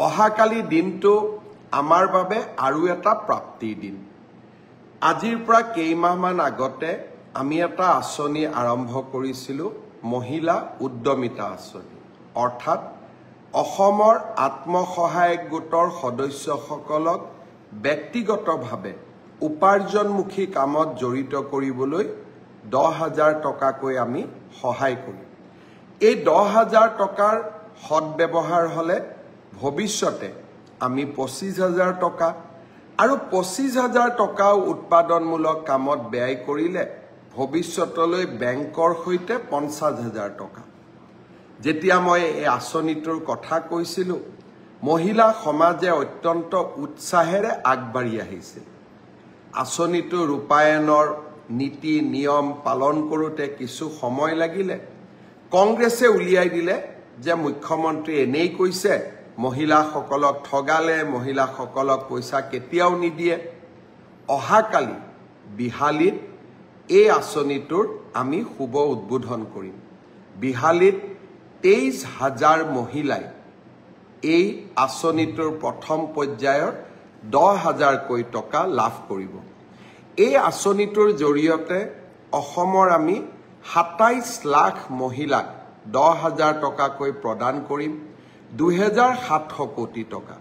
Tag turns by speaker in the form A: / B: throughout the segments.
A: অহাকালি দিনটো আমাৰ বাবে আৰু এটা প্ৰাপ্তিৰ দিন। আজিৰ পৰা কেইমাহমান আগতে আমি এটা আঁচনি আৰম্ভ কৰিছিলোঁ, মহিলা উদ্যমিতা আঁচনি। অৰ্থাৎ অসমৰ আত্মসহায়ক গোটৰ সদস্যসকলক ব্যক্তিগতভাৱে উপাৰ্জনমুখী কামত জড়িত কৰিবলৈ 10,000 টকাকৈ আমি সহায় কৰিম। এই 10,000 টকাৰ সদব্যৱহাৰ হ'লে ভৱিষ্যতে আমি 25,000 টকা আৰু 25,000 টকাও উৎপাদনমূলক কামত ব্যয় কৰিলে ভৱিষ্যতলৈ বেংকৰ সৈতে 50,000 টকা। যেতিয়া মই এই আঁচনিটোৰ কথা কৈছিলোঁ, মহিলা সমাজে অত্যন্ত উৎসাহেৰে আগবাঢ়ি আহিছিল। আঁচনিটো ৰূপায়ণৰ নীতি নিয়ম পালন কৰোঁতে কিছু সময় লাগিলে। কংগ্ৰেছে উলিয়াই দিলে যে মুখ্যমন্ত্ৰী এনেই কৈছে, মহিলাসকলক ঠগালে, মহিলাসকলক পইচা কেতিয়াও নিদিয়ে। অহাকালি বিহালীত এই আঁচনিটোৰ আমি শুভ উদ্বোধন কৰিম। বিহালীত 23,000 মহিলাই এই আঁচনিটোৰ প্ৰথম পৰ্যায়ৰ 10,000কৈ টকা লাভ কৰিব। এই আঁচনিটোৰ জৰিয়তে অসমৰ আমি 27 লাখ মহিলাক 10,000 টকাকৈ প্ৰদান কৰিম, 2,700 কোটি টকা।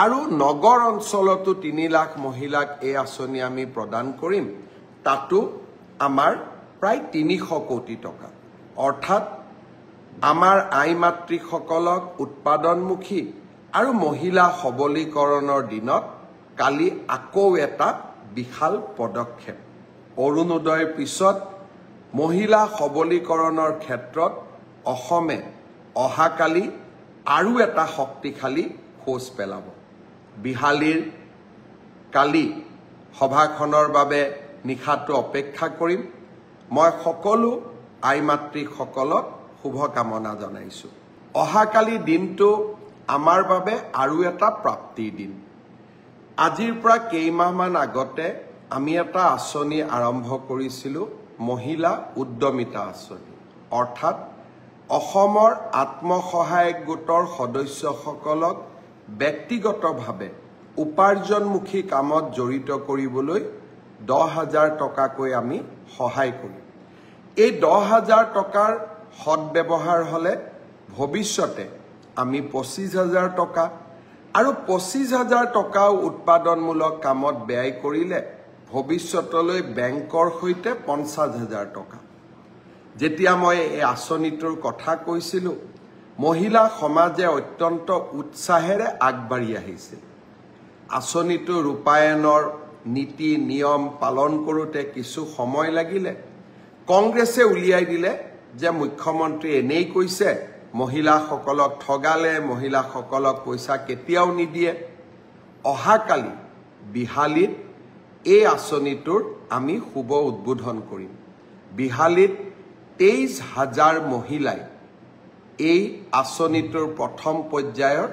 A: আৰু নগৰ অঞ্চলতো 3 লাখ মহিলাক এই আঁচনি আমি প্ৰদান কৰিম, তাতো আমাৰ প্ৰায় 300 কোটি টকা। অৰ্থাৎ আমাৰ আই মাতৃসকলক উৎপাদনমুখী আৰু মহিলা সবলীকৰণৰ দিনত কালি আকৌ এটা বিশাল পদক্ষেপ। অৰুণোদয়ৰ পিছত মহিলা সবলীকৰণৰ ক্ষেত্ৰত অসমে অহাকালি আৰু এটা শক্তিশালী খোজ পেলাব। বিহালীৰ কালি সভাখনৰ বাবে নিশাটো অপেক্ষা কৰিম। মই সকলো আই মাতৃসকলক শুভকামনা জনাইছোঁ। অহাকালি দিনটো আমাৰ বাবে আৰু এটা প্ৰাপ্তিৰ দিন। আজিৰ পৰা কেইমাহমান আগতে আমি এটা আঁচনি আৰম্ভ কৰিছিলোঁ, মহিলা উদ্যমিতা আঁচনি। অৰ্থাৎ অসমৰ আত্মসহায়ক গোটৰ সদস্যসকলক ব্যক্তিগতভাৱে উপাৰ্জনমুখী কামত জড়িত কৰিবলৈ 10,000 টকাকৈ আমি সহায় কৰিম। এই 10,000 টকাৰ সদব্যৱহাৰ হ'লে ভৱিষ্যতে আমি 25,000 টকা আৰু 25,000 টকাও উৎপাদনমূলক কামত ব্যয় কৰিলে ভৱিষ্যতলৈ বেংকৰ সৈতে 50,000 টকা। যেতিয়া মই এই আঁচনিটোৰ কথা কৈছিলোঁ, মহিলা সমাজে অত্যন্ত উৎসাহেৰে আগবাঢ়ি আহিছিল। আঁচনিটো ৰূপায়ণৰ নীতি নিয়ম পালন কৰোঁতে কিছু সময় লাগিলে। কংগ্ৰেছে উলিয়াই দিলে যে মুখ্যমন্ত্ৰী এনেই কৈছে, মহিলাসকলক ঠগালে, মহিলাসকলক পইচা কেতিয়াও নিদিয়ে। অহাকালি বিহালীত এই আঁচনিটোৰ আমি শুভ উদ্বোধন কৰিম। বিহালীত 23,000 মহিলাই এই আঁচনিটোৰ প্ৰথম পৰ্যায়ৰ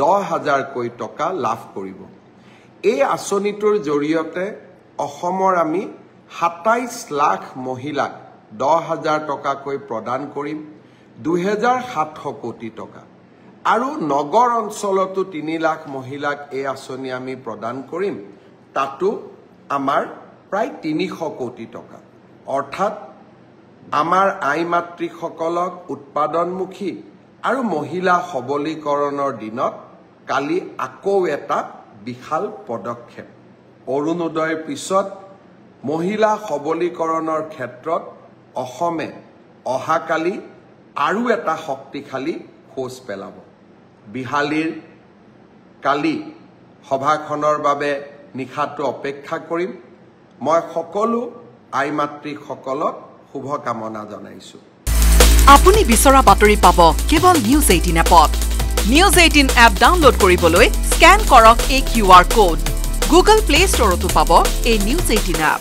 A: 10,000কৈ টকা লাভ কৰিব। এই আঁচনিটোৰ জৰিয়তে অসমৰ আমি 27 লাখ মহিলাক 10,000 টকাকৈ প্ৰদান কৰিম, 2,700 কোটি টকা। আৰু নগৰ অঞ্চলতো 3 লাখ মহিলাক এই আঁচনি আমি প্ৰদান কৰিম, তাতো আমাৰ প্ৰায় 300 কোটি টকা। অৰ্থাৎ আমাৰ আই মাতৃসকলক উৎপাদনমুখী আৰু মহিলা সবলীকৰণৰ দিনত কালি আকৌ এটা বিশাল পদক্ষেপ। অৰুণোদয়ৰ পিছত মহিলা সবলীকৰণৰ ক্ষেত্ৰত অসমে অহাকালি আৰু এটা শক্তিশালী খোজ পেলাব। বিহালীৰ কালি সভাখনৰ বাবে নিশাটো অপেক্ষা কৰিম। মই সকলো আই মাতৃসকলক শুভকামনা জনাইছোঁ।
B: আপুনি বিচৰা বাতৰি পাব কেৱল নিউজ 18 এপত। নিউজ 18 এপ ডাউনলোড কৰিবলৈ স্কেন কৰক এই QR কোড। গুগল প্লে ষ্টৰতো পাব এই নিউজ 18 এপ।